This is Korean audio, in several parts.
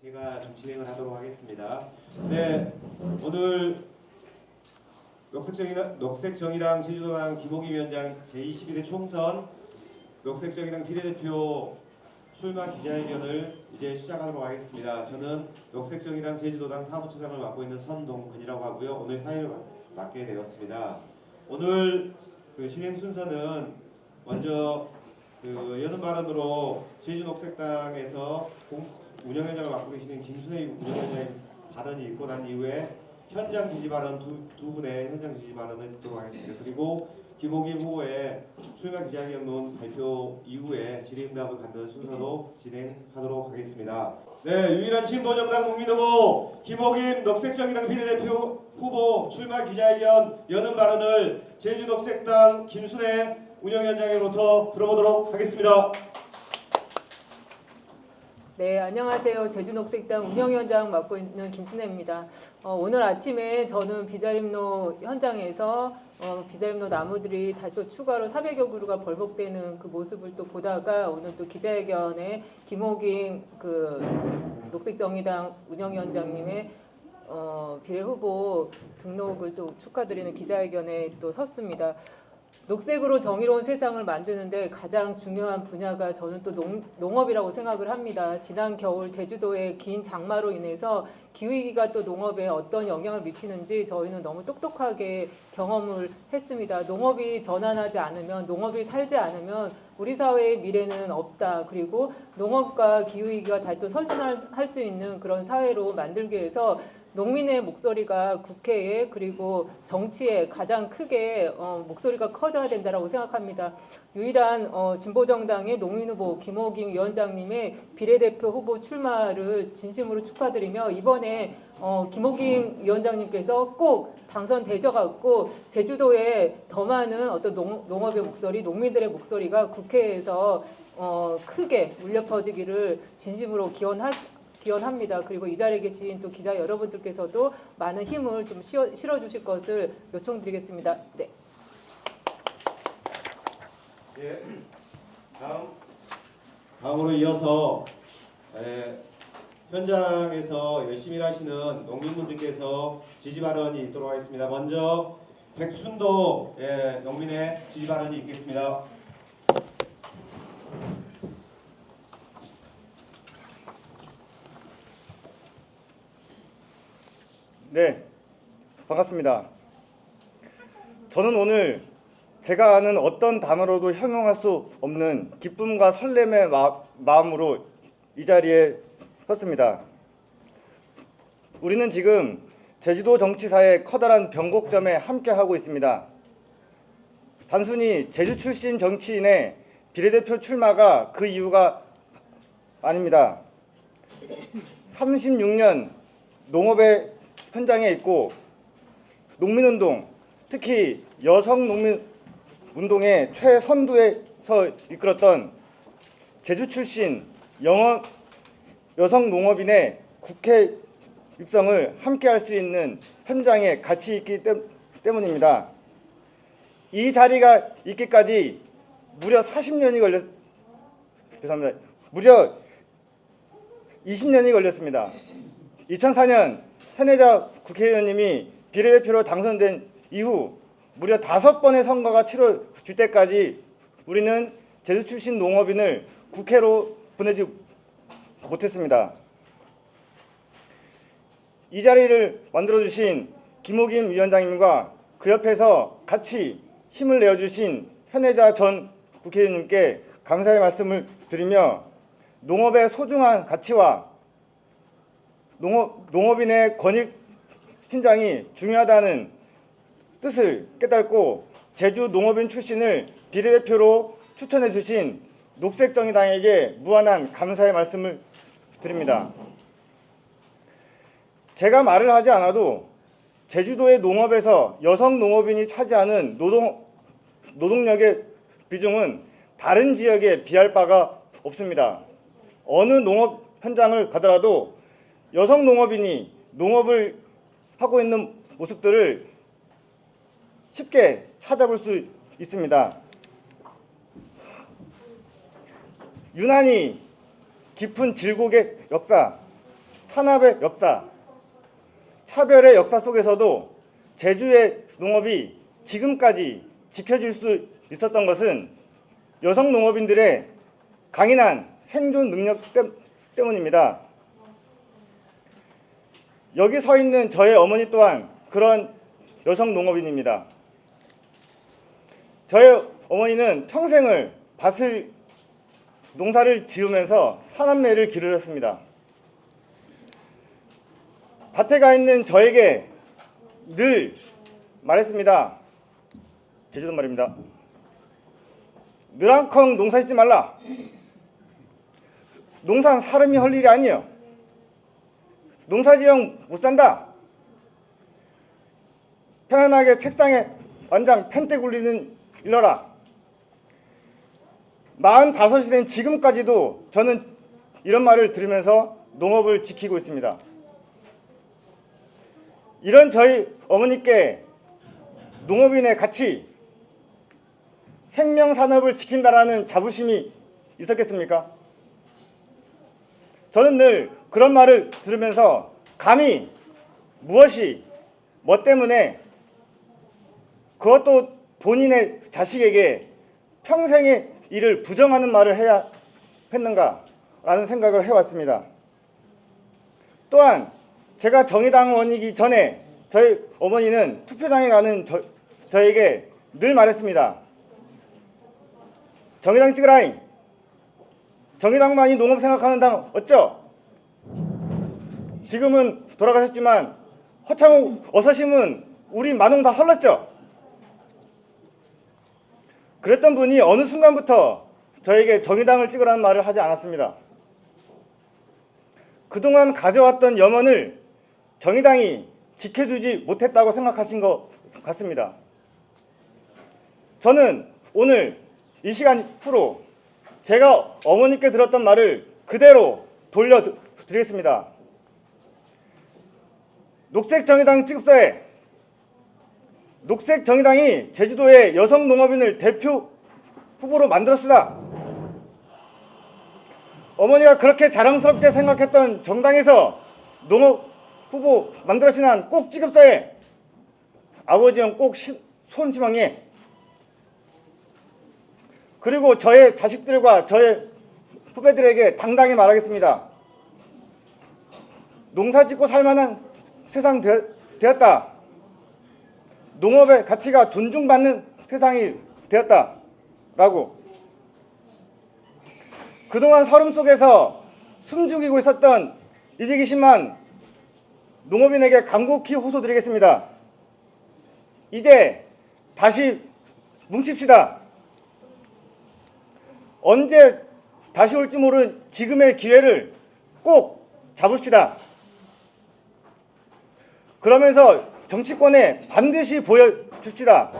제가 좀 진행을 하도록 하겠습니다. 네, 오늘 녹색정의당 제주도당 김호기 위원장 제22대 총선 녹색정의당 비례대표 출마 기자회견을 이제 시작하도록 하겠습니다. 저는 녹색정의당 제주도당 사무처장을 맡고 있는 선동근이라고 하고요. 오늘 사회를 맡게 되었습니다. 오늘 진행 순서는 먼저 여는 발언으로 제주녹색당에서 운영위원장을 맡고 계시는 김순혜 운영위원장님 발언이 있고 난 이후에 현장 지지 발언 두 분의 현장 지지 발언을 듣도록 하겠습니다. 그리고 김호기 후보의 출마 기자회견문 발표 이후에 질의응답을 갖는 순서로 진행하도록 하겠습니다. 네, 유일한 진보정당 국민후보 김호기 녹색정의당 비례대표 후보 출마 기자회견 여는 발언을 제주녹색당 김순혜 운영위원장으로부터 들어보도록 하겠습니다. 네, 안녕하세요. 제주녹색당 운영위원장 맡고 있는 김순혜입니다. 오늘 아침에 저는 비자림로 현장에서 비자림로 나무들이 또 추가로 400여 그루가 벌목되는 그 모습을 또 보다가 오늘 또 기자회견에 김호김 녹색정의당 운영위원장님의 비례 후보 등록을 또 축하드리는 기자회견에 또 섰습니다. 녹색으로 정의로운 세상을 만드는데 가장 중요한 분야가 저는 또 농업이라고 생각을 합니다. 지난 겨울 제주도의 긴 장마로 인해서 기후위기가 또 농업에 어떤 영향을 미치는지 저희는 너무 똑똑하게 경험을 했습니다. 농업이 전환하지 않으면, 농업이 살지 않으면 우리 사회의 미래는 없다. 그리고 농업과 기후위기가 다 또 선순환할 수 있는 그런 사회로 만들기 위해서 농민의 목소리가 국회에 그리고 정치에 가장 크게 목소리가 커져야 된다고 생각합니다. 유일한 진보정당의 농민후보 김호김 위원장님의 비례대표 후보 출마를 진심으로 축하드리며 이번에 김호김 위원장님께서 꼭 당선되셔갖고 제주도에 더 많은 어떤 농업의 목소리, 농민들의 목소리가 국회에서 크게 울려 퍼지기를 진심으로 기원합니다. 그리고 이 자리에 계신 또 기자 여러분들께서도 많은 힘을 좀 실어주실 것을 요청드리겠습니다. 네. 예. 다음으로 이어서 현장에서 열심히 일하시는 농민분들께서 지지 발언이 있도록 하겠습니다. 먼저 백춘도 농민의 지지 발언이 있겠습니다. 네, 반갑습니다. 저는 오늘 제가 아는 어떤 단어로도 형용할 수 없는 기쁨과 설렘의 마음으로 이 자리에 섰습니다. 우리는 지금 제주도 정치사의 커다란 변곡점에 함께하고 있습니다. 단순히 제주 출신 정치인의 비례대표 출마가 그 이유가 아닙니다. 36년 농업의 현장에 있고 농민운동, 특히 여성 농민운동의 최선두에서 이끌었던 제주 출신 여성 농업인의 국회 입성을 함께할 수 있는 현장에 같이 있기 때문입니다. 이 자리가 있기까지 무려 40년이 죄송합니다. 무려 20년이 걸렸습니다. 2004년 현혜자 국회의원님이 비례대표로 당선된 이후 무려 5번의 선거가 치러질 때까지 우리는 제주 출신 농업인을 국회로 보내지 못했습니다. 이 자리를 만들어주신 김호김 위원장님과 그 옆에서 같이 힘을 내어주신 현혜자 전 국회의원님께 감사의 말씀을 드리며 농업의 소중한 가치와 농업인의 권익 신장이 중요하다는 뜻을 깨닫고 제주 농업인 출신을 비례대표로 추천해 주신 녹색정의당에게 무한한 감사의 말씀을 드립니다. 제가 말을 하지 않아도 제주도의 농업에서 여성 농업인이 차지하는 노동력의 비중은 다른 지역에 비할 바가 없습니다. 어느 농업 현장을 가더라도 여성 농업인이 농업을 하고 있는 모습들을 쉽게 찾아볼 수 있습니다. 유난히 깊은 질곡의 역사, 탄압의 역사, 차별의 역사 속에서도 제주의 농업이 지금까지 지켜질 수 있었던 것은 여성 농업인들의 강인한 생존 능력 때문입니다. 여기 서 있는 저의 어머니 또한 그런 여성 농업인입니다. 저의 어머니는 평생을 농사를 지으면서 사남매를 기르셨습니다. 밭에 가 있는 저에게 늘 말했습니다. 제주도 말입니다. 느랑컹 농사 짓지 말라. 농사는 사람이 할 일이 아니에요. 농사지형 못 산다. 편안하게 책상에 완장 펜대 굴리는 일러라. 45이 된 지금까지도 저는 이런 말을 들으면서 농업을 지키고 있습니다. 이런 저희 어머니께 농업인의 가치, 생명산업을 지킨다라는 자부심이 있었겠습니까? 저는 늘 그런 말을 들으면서 감히 무엇이 뭐 때문에 그것도 본인의 자식에게 평생의 일을 부정하는 말을 해야 했는가라는 생각을 해왔습니다. 또한 제가 정의당원이기 전에 저희 어머니는 투표장에 가는 저에게 늘 말했습니다. 정의당 찍으라잉. 정의당만이 농업 생각하는 당 어쩌? 지금은 돌아가셨지만 허창욱 어서심은 우리 만홍 다 헐렀죠? 그랬던 분이 어느 순간부터 저에게 정의당을 찍으라는 말을 하지 않았습니다. 그동안 가져왔던 염원을 정의당이 지켜주지 못했다고 생각하신 것 같습니다. 저는 오늘 이 시간 후로 제가 어머니께 들었던 말을 그대로 돌려드리겠습니다. 녹색정의당 찍읍서에 녹색정의당이 제주도의 여성 농업인을 대표 후보로 만들었으나 어머니가 그렇게 자랑스럽게 생각했던 정당에서 농업 후보 만들었으나 꼭 찍읍서에 아버지 형 꼭 손시방에 그리고 저의 자식들과 저의 후배들에게 당당히 말하겠습니다. 농사 짓고 살만한 세상 되었다. 농업의 가치가 존중받는 세상이 되었다라고. 그동안 서름 속에서 숨죽이고 있었던 220만 농업인에게 간곡히 호소드리겠습니다. 이제 다시 뭉칩시다. 언제 다시 올지 모르는 지금의 기회를 꼭 잡읍시다. 그러면서 정치권에 반드시 보여줍시다.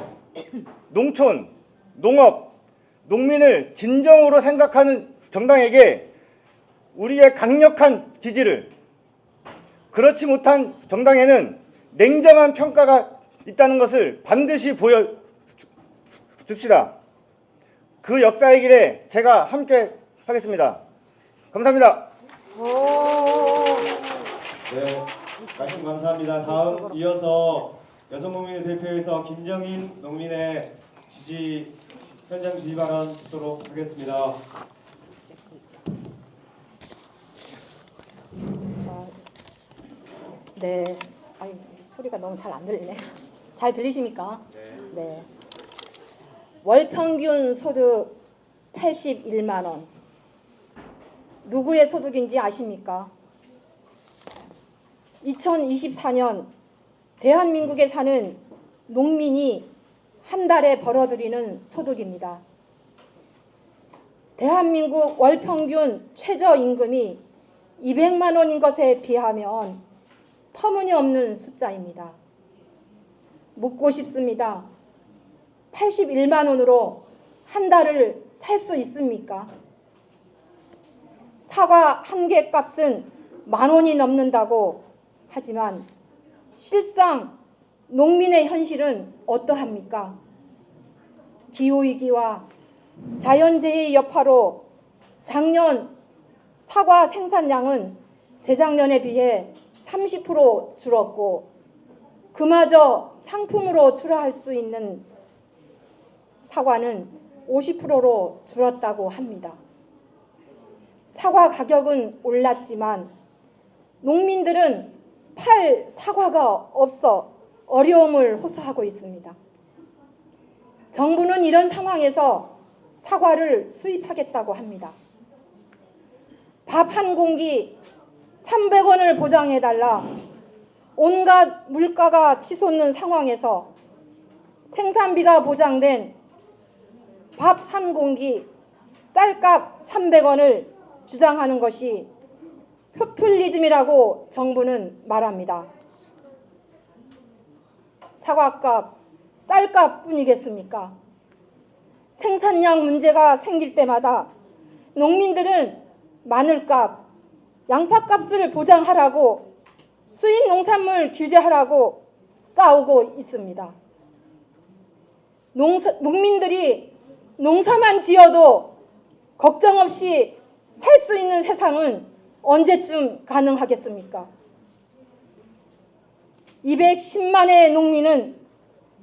농촌, 농업, 농민을 진정으로 생각하는 정당에게 우리의 강력한 지지를, 그렇지 못한 정당에는 냉정한 평가가 있다는 것을 반드시 보여줍시다. 그 역사의 길에 제가 함께 하겠습니다. 감사합니다. 네, 말씀 감사합니다. 다음 이어서 여성농민의 대표에서 김정인 농민의 현장 지지 발언 듣도록 하겠습니다. 네, 아니, 소리가 너무 잘 안 들리네. 잘 들리십니까? 네. 월 평균 소득 81만 원. 누구의 소득인지 아십니까? 2024년 대한민국에 사는 농민이 한 달에 벌어들이는 소득입니다. 대한민국 월 평균 최저임금이 200만 원인 것에 비하면 터무니없는 숫자입니다. 묻고 싶습니다. 81만 원으로 한 달을 살 수 있습니까? 사과 한 개 값은 10,000원이 넘는다고 하지만 실상 농민의 현실은 어떠합니까? 기후위기와 자연재해의 여파로 작년 사과 생산량은 재작년에 비해 30% 줄었고 그마저 상품으로 출하할 수 있는 사과는 50%로 줄었다고 합니다. 사과 가격은 올랐지만 농민들은 팔 사과가 없어 어려움을 호소하고 있습니다. 정부는 이런 상황에서 사과를 수입하겠다고 합니다. 밥 한 공기 300원을 보장해달라 온갖 물가가 치솟는 상황에서 생산비가 보장된 밥 한 공기 쌀값 300원을 주장하는 것이 포퓰리즘이라고 정부는 말합니다. 사과값, 쌀값 뿐이겠습니까? 생산량 문제가 생길 때마다 농민들은 마늘값, 양파값을 보장하라고 수입 농산물 규제하라고 싸우고 있습니다. 농민들이 농사만 지어도 걱정 없이 살 수 있는 세상은 언제쯤 가능하겠습니까? 210만의 농민은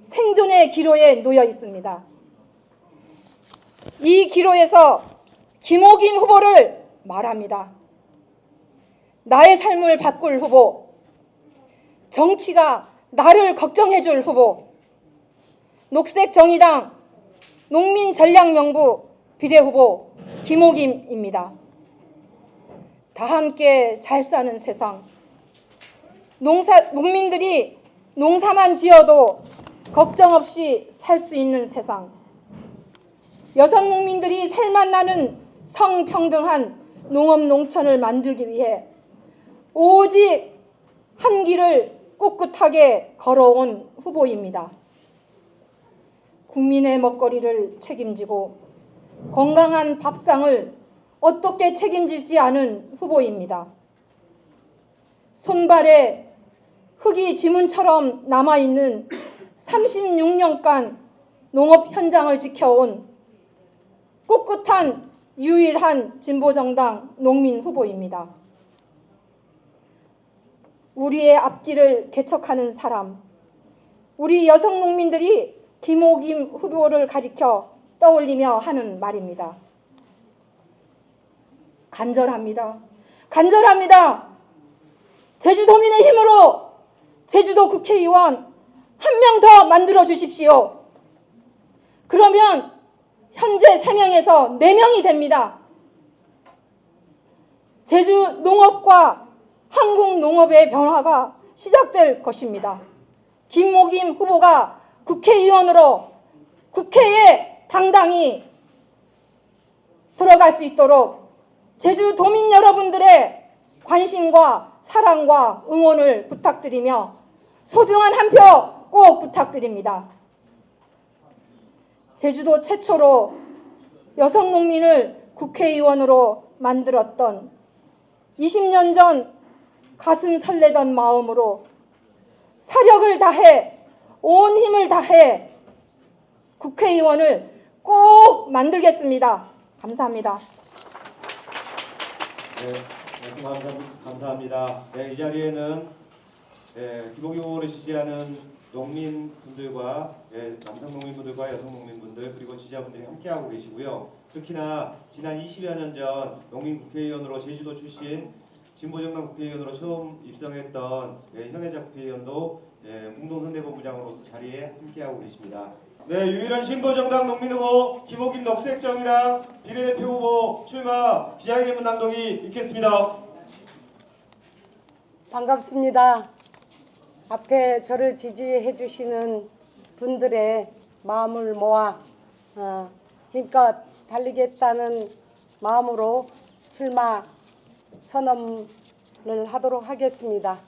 생존의 기로에 놓여 있습니다. 이 기로에서 김호김 후보를 말합니다. 나의 삶을 바꿀 후보, 정치가 나를 걱정해줄 후보, 녹색정의당 농민전략명부 비례후보 김호김입니다. 다 함께 잘 사는 세상, 농민들이 농사만 지어도 걱정 없이 살 수 있는 세상, 여성 농민들이 살맛 나는 성평등한 농업 농촌을 만들기 위해 오직 한 길을 꿋꿋하게 걸어온 후보입니다. 국민의 먹거리를 책임지고 건강한 밥상을 어떻게 책임질지 아는 후보입니다. 손발에 흙이 지문처럼 남아있는 36년간 농업 현장을 지켜온 꿋꿋한 유일한 진보정당 농민 후보입니다. 우리의 앞길을 개척하는 사람, 우리 여성 농민들이 김호김 후보를 가리켜 떠올리며 하는 말입니다. 간절합니다. 간절합니다. 제주도민의 힘으로 제주도 국회의원 한 명 더 만들어 주십시오. 그러면 현재 3명에서 4명이 됩니다. 제주 농업과 한국 농업의 변화가 시작될 것입니다. 김호김 후보가 국회의원으로 국회에 당당히 들어갈 수 있도록 제주도민 여러분들의 관심과 사랑과 응원을 부탁드리며 소중한 한 표 꼭 부탁드립니다. 제주도 최초로 여성 농민을 국회의원으로 만들었던 20년 전 가슴 설레던 마음으로 사력을 다해 온 힘을 다해 국회의원을 꼭 만들겠습니다. 감사합니다. 네, 말씀 감사합니다. 네, 이 자리에는 김호김 후보를 지지하는 농민분들과 남성 농민분들과 여성 농민분들 그리고 지지자분들이 함께하고 계시고요. 특히나 지난 20여 년 전 농민 국회의원으로 제주도 출신 진보정당 국회의원으로 처음 입성했던 현혜자 국회의원도 공동선대본부장으로서 자리에 함께하고 계십니다. 네, 유일한 신보정당 농민후보 김호김 녹색정의당 비례대표 후보 출마 기자회견문 낭독이 있겠습니다. 반갑습니다. 앞에 저를 지지해 주시는 분들의 마음을 모아 힘껏 달리겠다는 마음으로 출마 선언을 하도록 하겠습니다.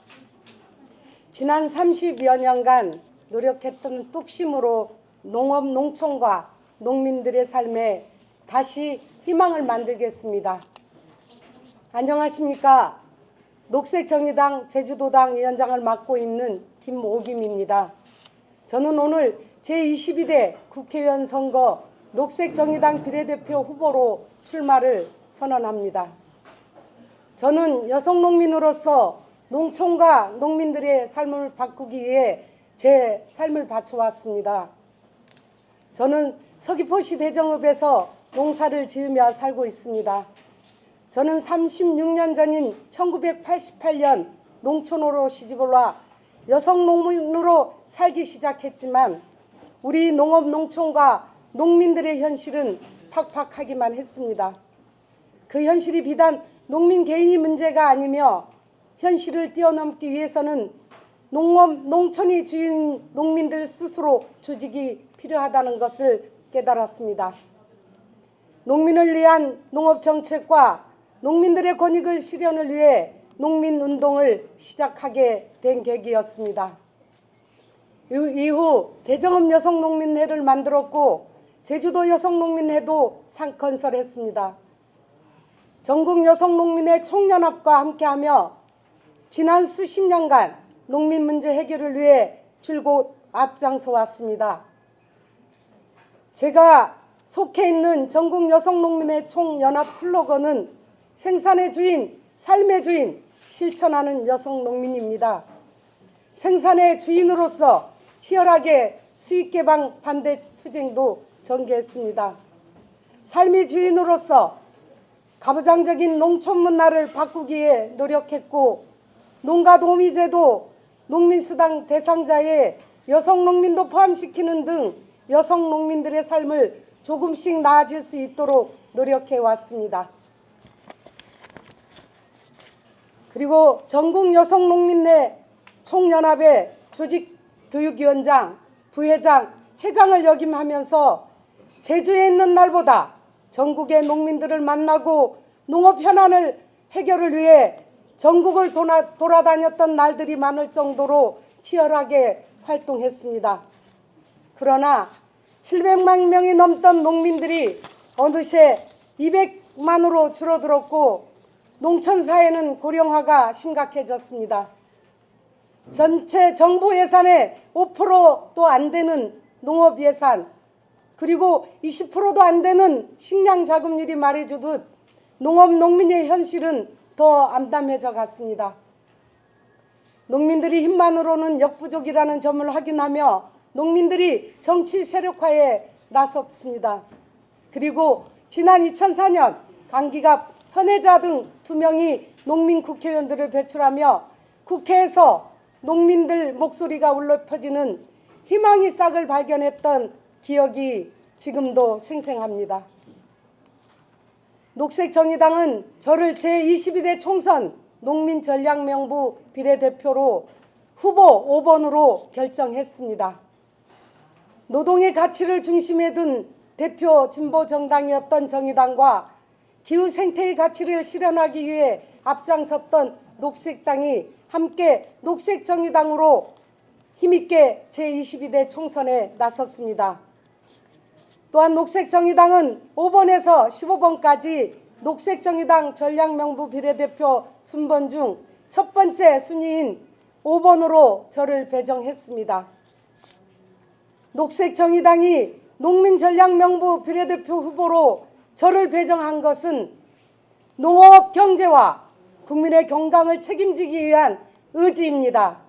지난 30여 년간 노력했던 뚝심으로 농업, 농촌과 농민들의 삶에 다시 희망을 만들겠습니다. 안녕하십니까. 녹색정의당 제주도당 위원장을 맡고 있는 김호김입니다. 저는 오늘 제22대 국회의원 선거 녹색정의당 비례대표 후보로 출마를 선언합니다. 저는 여성 농민으로서 농촌과 농민들의 삶을 바꾸기 위해 제 삶을 바쳐왔습니다. 저는 서귀포시 대정읍에서 농사를 지으며 살고 있습니다. 저는 36년 전인 1988년 농촌으로 시집을 와 여성 농민으로 살기 시작했지만 우리 농업 농촌과 농민들의 현실은 팍팍하기만 했습니다. 그 현실이 비단 농민 개인이 문제가 아니며 현실을 뛰어넘기 위해서는 농촌이 주인 농민들 스스로 조직이 필요하다는 것을 깨달았습니다. 농민을 위한 농업정책과 농민들의 권익을 실현을 위해 농민운동을 시작하게 된 계기였습니다. 이후 대정읍 여성농민회를 만들었고 제주도 여성농민회도 건설했습니다. 전국 여성농민회 총연합과 함께하며 지난 수십 년간 농민 문제 해결을 위해 줄곧 앞장서 왔습니다. 제가 속해 있는 전국 여성농민회 총연합 슬로건은 생산의 주인, 삶의 주인, 실천하는 여성농민입니다. 생산의 주인으로서 치열하게 수익개방 반대 투쟁도 전개했습니다. 삶의 주인으로서 가부장적인 농촌 문화를 바꾸기 위해 노력했고 농가도우미제도, 농민수당 대상자에 여성농민도 포함시키는 등 여성농민들의 삶을 조금씩 나아질 수 있도록 노력해 왔습니다. 그리고 전국 여성농민회 총연합의 조직교육위원장, 부회장, 회장을 역임하면서 제주에 있는 날보다 전국의 농민들을 만나고 농업 현안을 해결을 위해 전국을 돌아다녔던 날들이 많을 정도로 치열하게 활동했습니다. 그러나 700만 명이 넘던 농민들이 어느새 200만으로 줄어들었고 농촌 사회는 고령화가 심각해졌습니다. 전체 정부 예산의 5%도 안 되는 농업 예산, 그리고 20%도 안 되는 식량 자금률이 말해주듯 농업 농민의 현실은 더 암담해져 갔습니다. 농민들이 힘만으로는 역부족이라는 점을 확인하며 농민들이 정치 세력화에 나섰습니다. 그리고 지난 2004년 강기갑, 현혜자 등 2명이 농민 국회의원들을 배출하며 국회에서 농민들 목소리가 울려 퍼지는 희망의 싹을 발견했던 기억이 지금도 생생합니다. 녹색정의당은 저를 제22대 총선 농민전략명부 비례대표로 후보 5번으로 결정했습니다. 노동의 가치를 중심에 둔 대표 진보정당이었던 정의당과 기후생태의 가치를 실현하기 위해 앞장섰던 녹색당이 함께 녹색정의당으로 힘있게 제22대 총선에 나섰습니다. 또한 녹색정의당은 5번에서 15번까지 녹색정의당 전략명부 비례대표 순번 중 첫 번째 순위인 5번으로 저를 배정했습니다. 녹색정의당이 농민전략명부 비례대표 후보로 저를 배정한 것은 농업 경제와 국민의 건강을 책임지기 위한 의지입니다.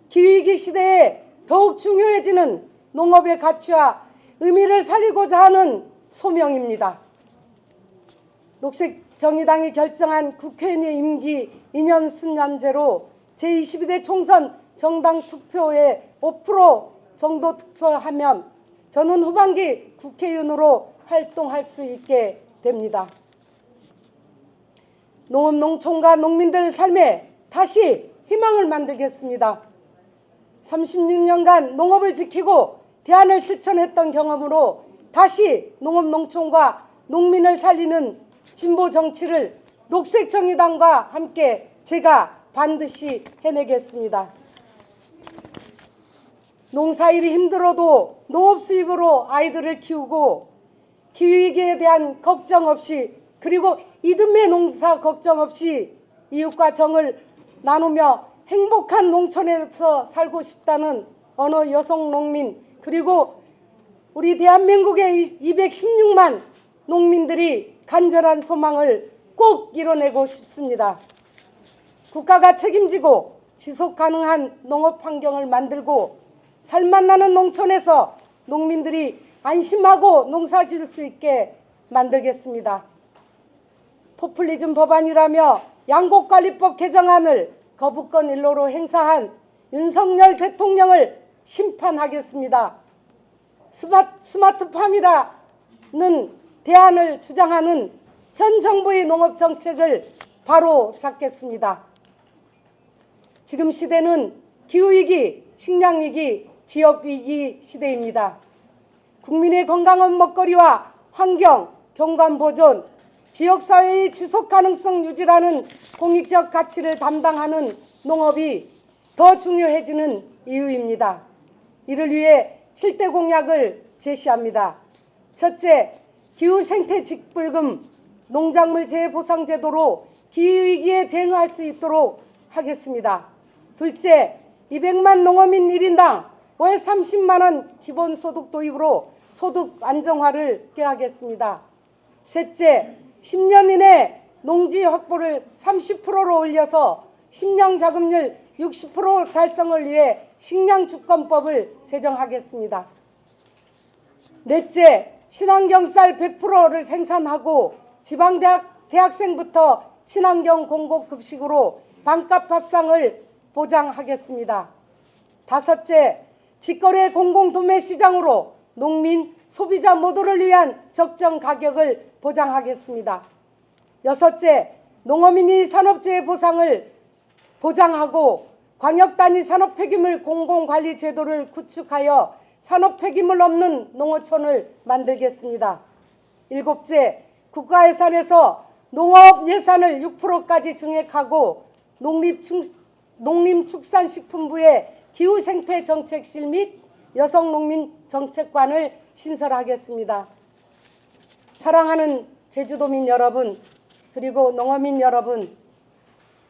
기후위기 시대에 더욱 중요해지는 농업의 가치와 의미를 살리고자 하는 소명입니다. 녹색정의당이 결정한 국회의원의 임기 2년 순년제로 제22대 총선 정당 투표에 5% 정도 투표하면 저는 후반기 국회의원으로 활동할 수 있게 됩니다. 농업 농촌과 농민들 삶에 다시 희망을 만들겠습니다. 36년간 농업을 지키고 대안을 실천했던 경험으로 다시 농업 농촌과 농민을 살리는 진보 정치를 녹색정의당과 함께 제가 반드시 해내겠습니다. 농사일이 힘들어도 농업 수입으로 아이들을 키우고 기후위기에 대한 걱정 없이, 그리고 이듬해 농사 걱정 없이 이웃과 정을 나누며 행복한 농촌에서 살고 싶다는 어느 여성 농민, 그리고 우리 대한민국의 216만 농민들이 간절한 소망을 꼭 이뤄내고 싶습니다. 국가가 책임지고 지속 가능한 농업 환경을 만들고 살맛나는 농촌에서 농민들이 안심하고 농사 지을 수 있게 만들겠습니다. 포퓰리즘 법안이라며 양곡관리법 개정안을 거부권 일로로 행사한 윤석열 대통령을 심판하겠습니다. 스마트팜이라는 대안을 주장하는 현 정부의 농업 정책을 바로 잡겠습니다. 지금 시대는 기후위기, 식량위기, 지역위기 시대입니다. 국민의 건강한 먹거리와 환경, 경관보존, 지역사회의 지속가능성 유지라는 공익적 가치를 담당하는 농업이 더 중요해지는 이유입니다. 이를 위해 7대 공약을 제시합니다. 첫째, 기후생태 직불금, 농작물 재해보상제도로 기후위기에 대응할 수 있도록 하겠습니다. 둘째, 200만 농어민 1인당 월 30만 원 기본소득 도입으로 소득 안정화를 꾀하겠습니다. 셋째, 10년 이내 농지 확보를 30%로 올려서 식량 자급률 60% 달성을 위해 식량주권법을 제정하겠습니다. 넷째, 친환경 쌀 100%를 생산하고 지방대학생부터 친환경 공공급식으로 반값 밥상을 보장하겠습니다. 다섯째, 직거래 공공도매 시장으로 농민, 소비자 모두를 위한 적정 가격을 보장하겠습니다. 여섯째, 농어민이 산업재해 보상을 보장하고 광역단위 산업폐기물 공공관리 제도를 구축하여 산업폐기물 없는 농어촌을 만들겠습니다. 일곱째, 국가예산에서 농업 예산을 6%까지 증액하고 농림축산식품부의 기후생태정책실 및 여성농민정책관을 신설하겠습니다. 사랑하는 제주도민 여러분, 그리고 농어민 여러분,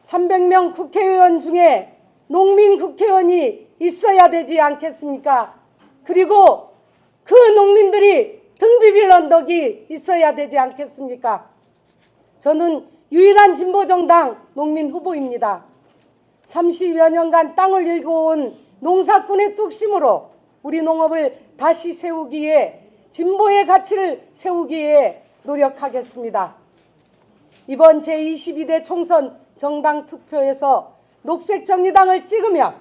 300명 국회의원 중에 농민 국회의원이 있어야 되지 않겠습니까? 그리고 그 농민들이 등비빌 언덕이 있어야 되지 않겠습니까? 저는 유일한 진보정당 농민 후보입니다. 30여 년간 땅을 일궈온 농사꾼의 뚝심으로 우리 농업을 다시 세우기에, 진보의 가치를 세우기에 노력하겠습니다. 이번 제22대 총선 정당 투표에서 녹색정의당을 찍으면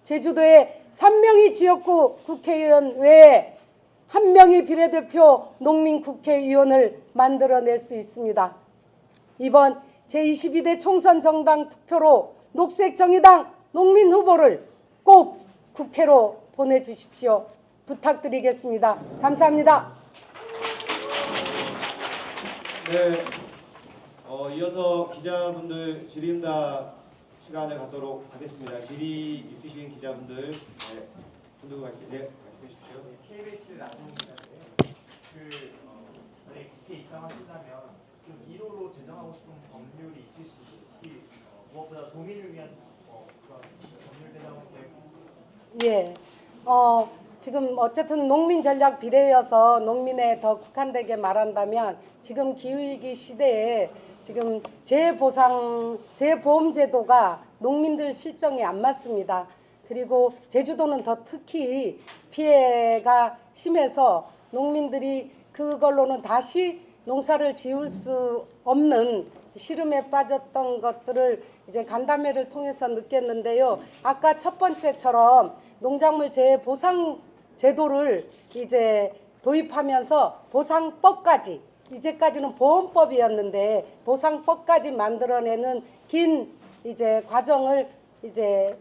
제주도에 3명의 지역구 국회의원 외에 1명의 비례대표 농민국회의원을 만들어낼 수 있습니다. 이번 제22대 총선 정당 투표로 녹색정의당 농민 후보를 꼭 국회로 보내주십시오. 부탁드리겠습니다. 감사합니다. 네, 이어서 기자분들 질의응답 시간을 갖도록 하겠습니다. 질의 있으신 기자분들, 손들고 말씀해 주십시오. KBS 라디오입니다인데요. 만약에 국회 입당하신다면 좀 1호로 제정하고 싶은 법률이 있으신지, 특히 무엇보다 도민을 위한 그런 법률 제정을 계획. 예, 지금 어쨌든 농민 전략 비례여서 농민에 더 국한되게 말한다면 지금 기후위기 시대에 지금 재보험 제도가 농민들 실정에 안 맞습니다. 그리고 제주도는 더 특히 피해가 심해서 농민들이 그걸로는 다시 농사를 지을 수 없는 시름에 빠졌던 것들을 이제 간담회를 통해서 느꼈는데요. 아까 첫 번째처럼 농작물 재해 보상 제도를 이제 도입하면서 보상법까지, 이제까지는 보험법이었는데 보상법까지 만들어내는 긴 이제 과정을 이제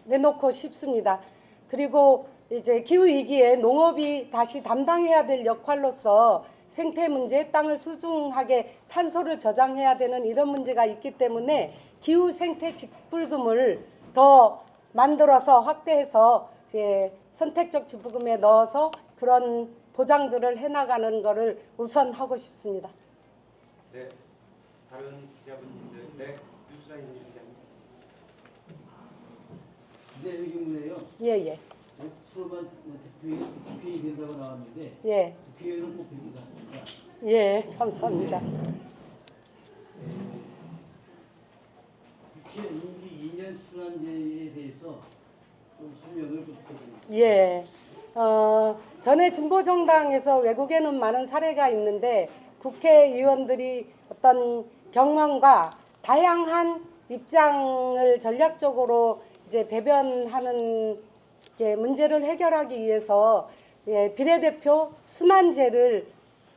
내놓고 싶습니다. 그리고 이제 기후 위기에 농업이 다시 담당해야 될 역할로서 생태 문제, 땅을 수중하게 탄소를 저장해야 되는 이런 문제가 있기 때문에 기후 생태 직불금을 더 만들어서 확대해서 이제 선택적 직불금에 넣어서 그런 보장들을 해나가는 것을 우선 하고 싶습니다. 네, 다른 기자분님들, 네, 뉴스라인 기자님. 네, 의경무예요. 예예. 프로만 국회의원이 된다고 나왔는데 예. 국회의원은 꼭 되게 같습니다. 예, 감사합니다. 국회 임기 2년 순환제에 대해서 좀 설명을 좀 부탁드립니다. 예. 전에 진보정당에서 외국에는 많은 사례가 있는데 국회의원들이 어떤 경험과 다양한 입장을 전략적으로 이제 대변하는 게 문제를 해결하기 위해서 비례대표 순환제를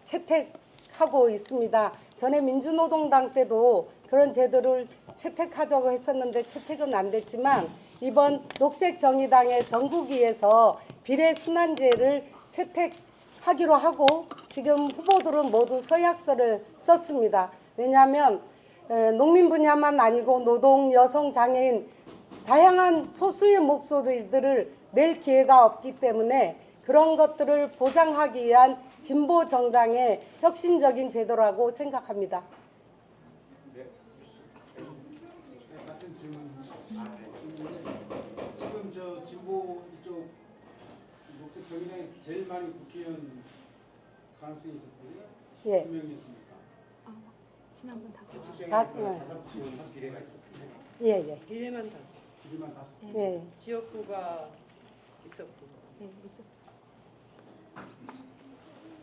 채택하고 있습니다. 전에 민주노동당 때도 그런 제도를 채택하자고 했었는데 채택은 안 됐지만 이번 녹색정의당의 전국위에서 비례순환제를 채택하기로 하고 지금 후보들은 모두 서약서를 썼습니다. 왜냐하면 농민 분야만 아니고 노동, 여성, 장애인 다양한 소수의 목소리들을 낼 기회가 없기 때문에 그런 것들을 보장하기 위한 진보 정당의 혁신적인 제도라고 생각합니다. 같은 질문입니다. 지금 저 진보 이쪽 녹색 정의당에서 제일 많이 국회의원 가능성이 있었거든요. 예. 2명이었습니까? 다섯 비례가 있었습니다. 예. 비리만 5명. 예. 지역구가 있었고.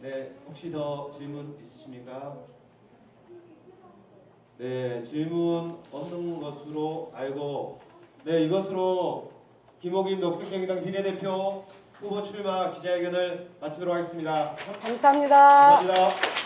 네, 혹시 더 질문 있으십니까? 네, 질문 없는 것으로 알고, 네, 이것으로 김옥임 녹색정의당 비례대표 후보 출마 기자회견을 마치도록 하겠습니다. 감사합니다. 감사합니다.